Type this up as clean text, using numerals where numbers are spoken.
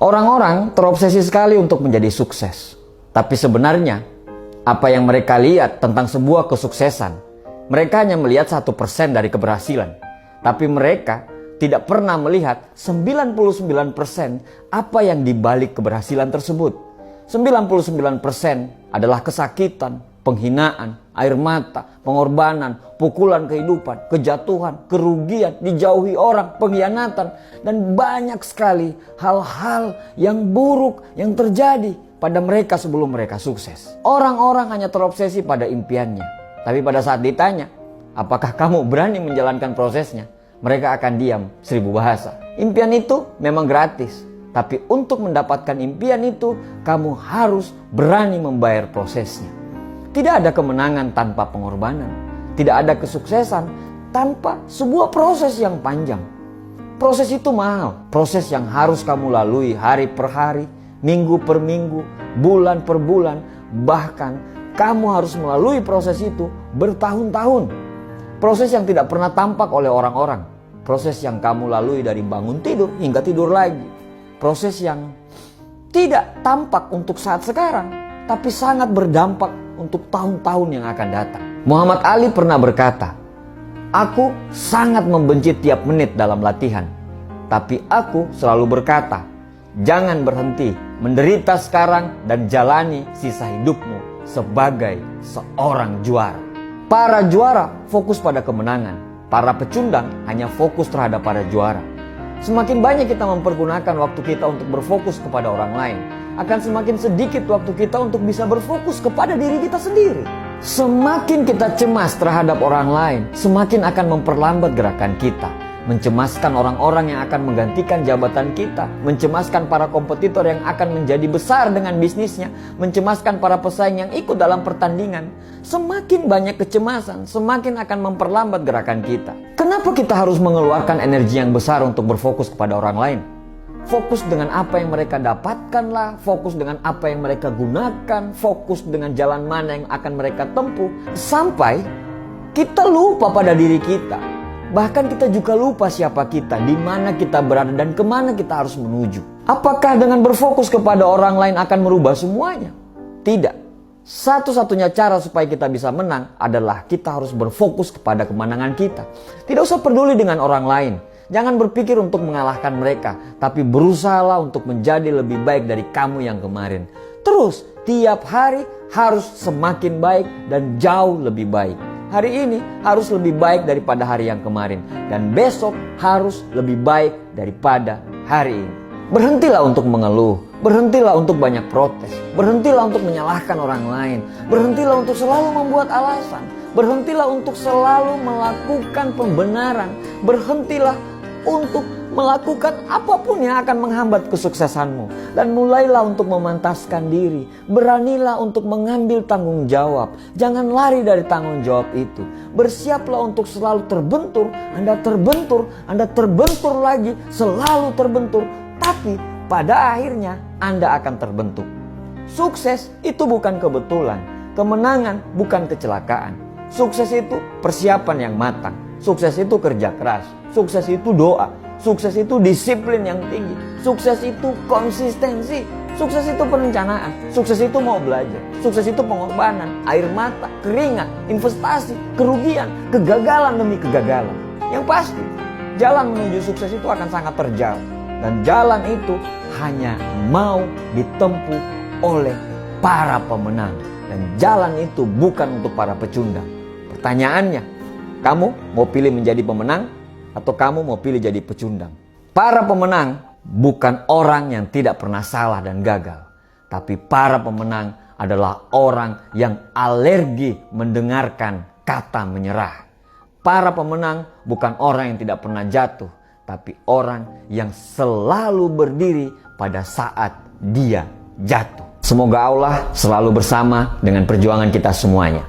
Orang-orang terobsesi sekali untuk menjadi sukses. Tapi sebenarnya, apa yang mereka lihat tentang sebuah kesuksesan, mereka hanya melihat 1% dari keberhasilan. Tapi mereka tidak pernah melihat 99% apa yang dibalik keberhasilan tersebut. 99% adalah kesakitan, penghinaan, air mata, pengorbanan, pukulan kehidupan, kejatuhan, kerugian, dijauhi orang, pengkhianatan, dan banyak sekali hal-hal yang buruk yang terjadi pada mereka sebelum mereka sukses. Orang-orang hanya terobsesi pada impiannya. Tapi pada saat ditanya, apakah kamu berani menjalankan prosesnya? Mereka akan diam 1000 bahasa. Impian itu memang gratis. Tapi untuk mendapatkan impian itu, kamu harus berani membayar prosesnya. Tidak ada kemenangan tanpa pengorbanan. Tidak ada kesuksesan tanpa sebuah proses yang panjang. Proses itu mahal. Proses yang harus kamu lalui hari per hari, minggu per minggu, bulan per bulan. Bahkan kamu harus melalui proses itu bertahun-tahun. Proses yang tidak pernah tampak oleh orang-orang. Proses yang kamu lalui dari bangun tidur hingga tidur lagi. Proses yang tidak tampak untuk saat sekarang, tapi sangat berdampak untuk tahun-tahun yang akan datang. Muhammad Ali pernah berkata, "Aku sangat membenci tiap menit dalam latihan. Tapi aku selalu berkata, jangan berhenti menderita sekarang dan jalani sisa hidupmu sebagai seorang juara." Para juara fokus pada kemenangan. Para pecundang hanya fokus terhadap para juara. Semakin banyak kita mempergunakan waktu kita untuk berfokus kepada orang lain, akan semakin sedikit waktu kita untuk bisa berfokus kepada diri kita sendiri. Semakin kita cemas terhadap orang lain, semakin akan memperlambat gerakan kita. Mencemaskan orang-orang yang akan menggantikan jabatan kita, mencemaskan para kompetitor yang akan menjadi besar dengan bisnisnya, mencemaskan para pesaing yang ikut dalam pertandingan. Semakin banyak kecemasan, semakin akan memperlambat gerakan kita. Kenapa kita harus mengeluarkan energi yang besar untuk berfokus kepada orang lain? Fokus dengan apa yang mereka dapatkanlah, fokus dengan apa yang mereka gunakan, fokus dengan jalan mana yang akan mereka tempuh, sampai kita lupa pada diri kita. Bahkan kita juga lupa siapa kita, di mana kita berada, dan kemana kita harus menuju. Apakah dengan berfokus kepada orang lain akan merubah semuanya? Tidak. Satu-satunya cara supaya kita bisa menang adalah kita harus berfokus kepada kemenangan kita. Tidak usah peduli dengan orang lain. Jangan berpikir untuk mengalahkan mereka, tapi berusahalah untuk menjadi lebih baik dari kamu yang kemarin. Terus, tiap hari harus semakin baik dan jauh lebih baik. Hari ini harus lebih baik daripada hari yang kemarin. Dan besok harus lebih baik daripada hari ini. Berhentilah untuk mengeluh. Berhentilah untuk banyak protes. Berhentilah untuk menyalahkan orang lain. Berhentilah untuk selalu membuat alasan. Berhentilah untuk selalu melakukan pembenaran. Berhentilah untuk melakukan apapun yang akan menghambat kesuksesanmu. Dan mulailah untuk memantaskan diri. Beranilah untuk mengambil tanggung jawab. Jangan lari dari tanggung jawab itu. Bersiaplah untuk selalu terbentur. Anda terbentur lagi, selalu terbentur. Tapi pada akhirnya Anda akan terbentuk. Sukses itu bukan kebetulan. Kemenangan bukan kecelakaan. Sukses itu persiapan yang matang. Sukses itu kerja keras. Sukses itu doa. Sukses itu disiplin yang tinggi. Sukses itu konsistensi. Sukses itu perencanaan. Sukses itu mau belajar. Sukses itu pengorbanan, air mata, keringat, investasi, kerugian, kegagalan demi kegagalan. Yang pasti, jalan menuju sukses itu akan sangat terjal. Dan jalan itu hanya mau ditempuh oleh para pemenang. Dan jalan itu bukan untuk para pecundang. Pertanyaannya, kamu mau pilih menjadi pemenang atau kamu mau pilih jadi pecundang? Para pemenang bukan orang yang tidak pernah salah dan gagal. Tapi para pemenang adalah orang yang alergi mendengarkan kata menyerah. Para pemenang bukan orang yang tidak pernah jatuh, tapi orang yang selalu berdiri pada saat dia jatuh. Semoga Allah selalu bersama dengan perjuangan kita semuanya.